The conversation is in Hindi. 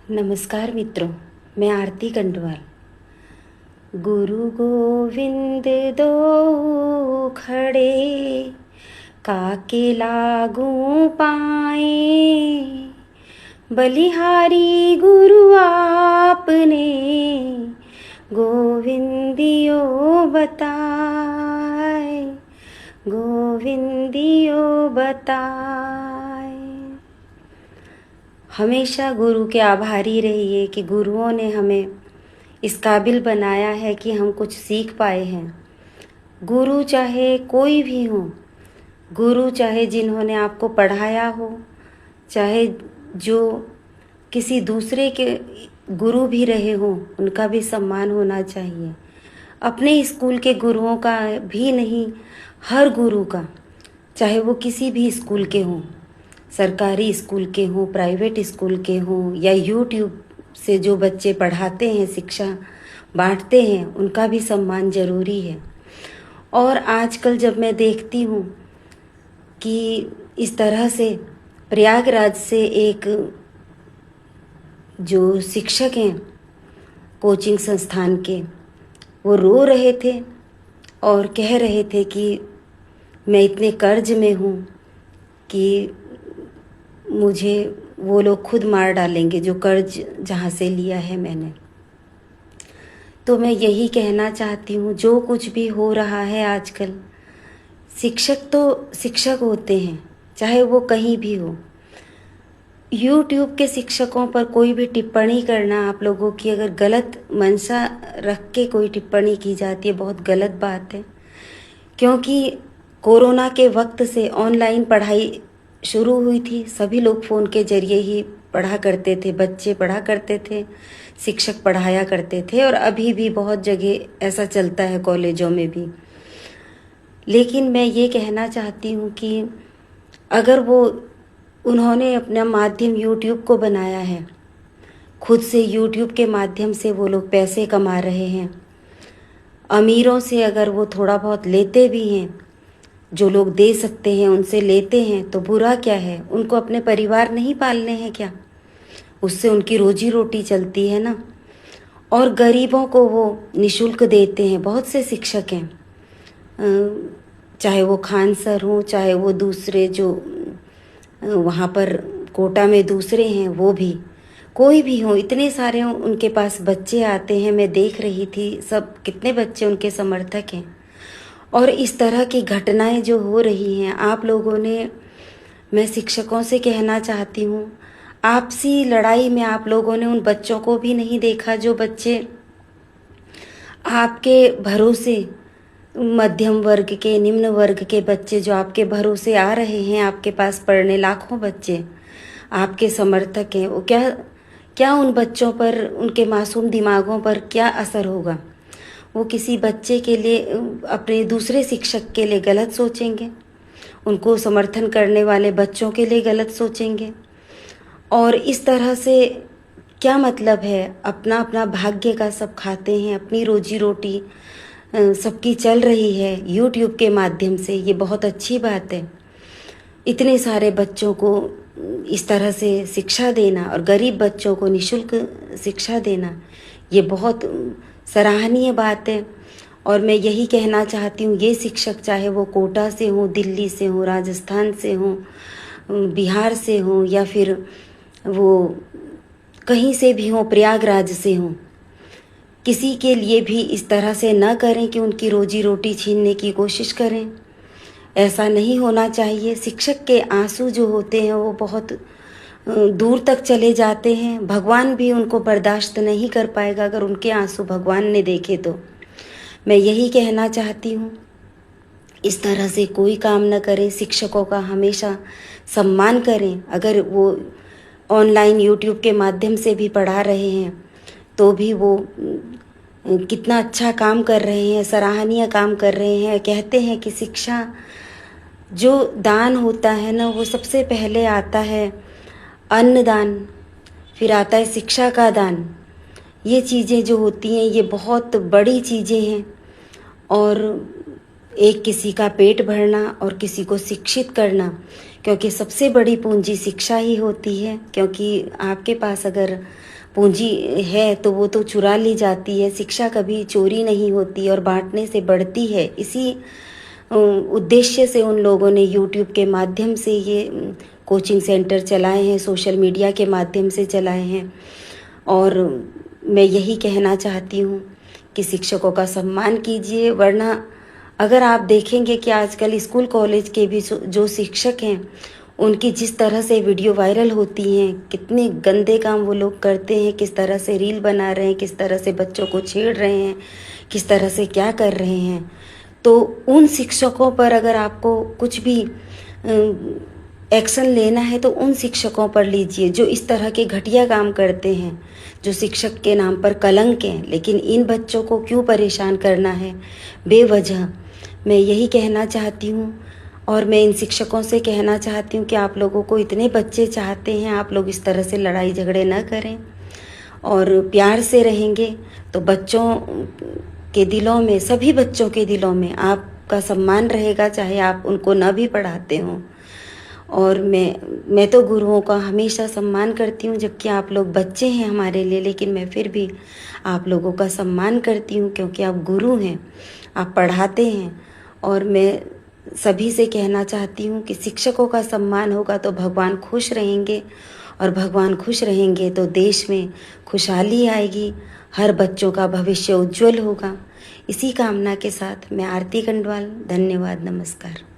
नमस्कार मित्रों, मैं आरती कंडवाल। गुरु गोविंद दो खड़े, काके लागू पाए। बलिहारी गुरु आपने, गोविंदियो बताए, गोविंदियो बताए। हमेशा गुरु के आभारी रहिए कि गुरुओं ने हमें इस काबिल बनाया है कि हम कुछ सीख पाए हैं। गुरु चाहे कोई भी हो, गुरु चाहे जिन्होंने आपको पढ़ाया हो, चाहे जो किसी दूसरे के गुरु भी रहे हों, उनका भी सम्मान होना चाहिए। अपने स्कूल के गुरुओं का भी नहीं, हर गुरु का, चाहे वो किसी भी स्कूल के हों, सरकारी स्कूल के हों, प्राइवेट स्कूल के हों, या यूट्यूब से जो बच्चे पढ़ाते हैं, शिक्षा बांटते हैं, उनका भी सम्मान ज़रूरी है। और आजकल जब मैं देखती हूँ कि इस तरह से प्रयागराज से एक जो शिक्षक हैं कोचिंग संस्थान के, वो रो रहे थे और कह रहे थे कि मैं इतने कर्ज में हूँ कि मुझे वो लोग खुद मार डालेंगे जो कर्ज जहाँ से लिया है मैंने। तो मैं यही कहना चाहती हूँ, जो कुछ भी हो रहा है आजकल, शिक्षक तो शिक्षक होते हैं, चाहे वो कहीं भी हो। यूट्यूब के शिक्षकों पर कोई भी टिप्पणी करना, आप लोगों की अगर गलत मंशा रख के कोई टिप्पणी की जाती है, बहुत गलत बात है। क्योंकि कोरोना के वक्त से ऑनलाइन पढ़ाई शुरू हुई थी, सभी लोग फ़ोन के ज़रिए ही पढ़ा करते थे, बच्चे पढ़ा करते थे, शिक्षक पढ़ाया करते थे, और अभी भी बहुत जगह ऐसा चलता है, कॉलेजों में भी। लेकिन मैं ये कहना चाहती हूँ कि अगर उन्होंने अपना माध्यम यूट्यूब को बनाया है, खुद से यूट्यूब के माध्यम से वो लोग पैसे कमा रहे हैं, अमीरों से अगर वो थोड़ा बहुत लेते भी हैं, जो लोग दे सकते हैं उनसे लेते हैं, तो बुरा क्या है? उनको अपने परिवार नहीं पालने हैं क्या? उससे उनकी रोजी रोटी चलती है ना। और गरीबों को वो निशुल्क देते हैं। बहुत से शिक्षक हैं, चाहे वो खान सर हों, चाहे वो दूसरे जो वहाँ पर कोटा में दूसरे हैं, वो भी कोई भी हो, इतने सारे उनके पास बच्चे आते हैं। मैं देख रही थी सब, कितने बच्चे उनके समर्थक हैं। और इस तरह की घटनाएं जो हो रही हैं, आप लोगों ने, मैं शिक्षकों से कहना चाहती हूँ, आपसी लड़ाई में आप लोगों ने उन बच्चों को भी नहीं देखा जो बच्चे आपके भरोसे, मध्यम वर्ग के, निम्न वर्ग के बच्चे जो आपके भरोसे आ रहे हैं, आपके पास पढ़ने, लाखों बच्चे आपके समर्थक हैं, वो क्या उन बच्चों पर, उनके मासूम दिमागों पर क्या असर होगा? वो किसी बच्चे के लिए, अपने दूसरे शिक्षक के लिए गलत सोचेंगे, उनको समर्थन करने वाले बच्चों के लिए गलत सोचेंगे। और इस तरह से क्या मतलब है? अपना अपना भाग्य का सब खाते हैं, अपनी रोजी रोटी सबकी चल रही है यूट्यूब के माध्यम से। ये बहुत अच्छी बात है। इतने सारे बच्चों को इस तरह से शिक्षा देना और गरीब बच्चों को निशुल्क शिक्षा देना, ये बहुत सराहनीय बात है। और मैं यही कहना चाहती हूँ, ये शिक्षक चाहे वो कोटा से हों, दिल्ली से हों, राजस्थान से हों, बिहार से हों, या फिर वो कहीं से भी हों, प्रयागराज से हों, किसी के लिए भी इस तरह से न करें कि उनकी रोजी रोटी छीनने की कोशिश करें। ऐसा नहीं होना चाहिए। शिक्षक के आंसू जो होते हैं वो बहुत दूर तक चले जाते हैं। भगवान भी उनको बर्दाश्त नहीं कर पाएगा अगर उनके आंसू भगवान ने देखे तो। मैं यही कहना चाहती हूँ, इस तरह से कोई काम न करें। शिक्षकों का हमेशा सम्मान करें। अगर वो ऑनलाइन यूट्यूब के माध्यम से भी पढ़ा रहे हैं तो भी वो कितना अच्छा काम कर रहे हैं, सराहनीय काम कर रहे हैं। कहते हैं कि शिक्षा जो दान होता है ना, वो सबसे पहले आता है अन्नदान, फिर आता है शिक्षा का दान। ये चीज़ें जो होती हैं, ये बहुत बड़ी चीज़ें हैं। और एक किसी का पेट भरना और किसी को शिक्षित करना, क्योंकि सबसे बड़ी पूंजी शिक्षा ही होती है। क्योंकि आपके पास अगर पूंजी है तो वो तो चुरा ली जाती है, शिक्षा कभी चोरी नहीं होती और बांटने से बढ़ती है। इसी उद्देश्य से उन लोगों ने यूट्यूब के माध्यम से ये कोचिंग सेंटर चलाए हैं, सोशल मीडिया के माध्यम से चलाए हैं। और मैं यही कहना चाहती हूँ कि शिक्षकों का सम्मान कीजिए, वरना अगर आप देखेंगे कि आजकल स्कूल कॉलेज के भी जो शिक्षक हैं उनकी जिस तरह से वीडियो वायरल होती हैं, कितने गंदे काम वो लोग करते हैं, किस तरह से रील बना रहे हैं, किस तरह से बच्चों को छेड़ रहे हैं, किस तरह से क्या कर रहे हैं। तो उन शिक्षकों पर अगर आपको कुछ भी एक्शन लेना है तो उन शिक्षकों पर लीजिए जो इस तरह के घटिया काम करते हैं, जो शिक्षक के नाम पर कलंक हैं। लेकिन इन बच्चों को क्यों परेशान करना है बेवजह, मैं यही कहना चाहती हूँ। और मैं इन शिक्षकों से कहना चाहती हूँ कि आप लोगों को इतने बच्चे चाहते हैं, आप लोग इस तरह से लड़ाई झगड़े न करें और प्यार से रहेंगे तो बच्चों के दिलों में, सभी बच्चों के दिलों में आपका सम्मान रहेगा, चाहे आप उनको न भी पढ़ाते हों। और मैं तो गुरुओं का हमेशा सम्मान करती हूँ, जबकि आप लोग बच्चे हैं हमारे लिए, लेकिन मैं फिर भी आप लोगों का सम्मान करती हूँ क्योंकि आप गुरु हैं, आप पढ़ाते हैं। और मैं सभी से कहना चाहती हूँ कि शिक्षकों का सम्मान होगा तो भगवान खुश रहेंगे, और भगवान खुश रहेंगे तो देश में खुशहाली आएगी, हर बच्चों का भविष्य उज्जवल होगा। इसी कामना के साथ मैं आरती कंडवाल, धन्यवाद, नमस्कार।